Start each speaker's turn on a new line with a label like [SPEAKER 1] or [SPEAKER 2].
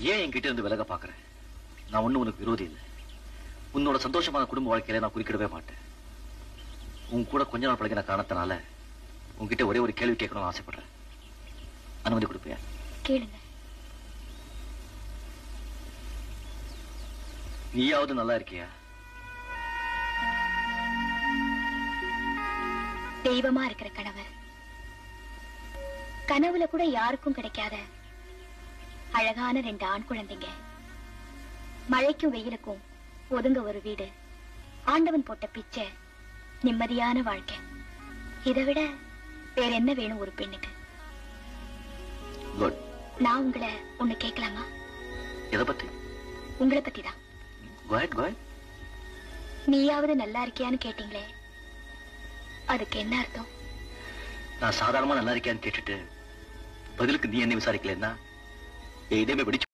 [SPEAKER 1] ஏன் என்கிட்ட இருந்து விலக பாக்குற? நான் ஒண்ணு உனக்கு விரோதி இல்லை. உன்னோட சந்தோஷமான குடும்ப வாழ்க்கையில நான் குறுக்கிடவே மாட்டேன். உன் கூட கொஞ்ச நாள் பழகின காரணத்தினால உன்கிட்ட ஒரே ஒரு கேள்வி கேட்கணும்னு ஆசைப்படுறேன். அனுமதி கொடுப்பியா?
[SPEAKER 2] கேளுங்க.
[SPEAKER 1] நீயாவது நல்லா இருக்கியா?
[SPEAKER 2] தெய்வமா இருக்கிற கணவர், கனவுல கூட யாருக்கும் கிடைக்காத அழகான 2 ஆண் குழந்தைங்க, மழைக்கும் வெயிலுக்கும் ஒதுங்க ஒரு வீடு, ஆண்டவன் போட்ட பிச்சை, நிம்மதியான வாழ்க்கை. இதை விட வேற என்ன வேணும் ஒரு பெண்ணுக்கு? நான் உங்களை ஒண்ணு கேட்கலாமா?
[SPEAKER 1] எதை பத்தி?
[SPEAKER 2] உங்களை பத்தி தான். நீயாவது நல்லா இருக்கியான்னு கேட்டீங்களே, அதுக்கு என்ன அர்த்தம்?
[SPEAKER 1] நான் சாதாரணமா நல்லா இருக்கியான்னு கேட்டுட்டு பதிலுக்கு நீ என்ன விசாரிக்கலன்னா இதே வெடிச்சு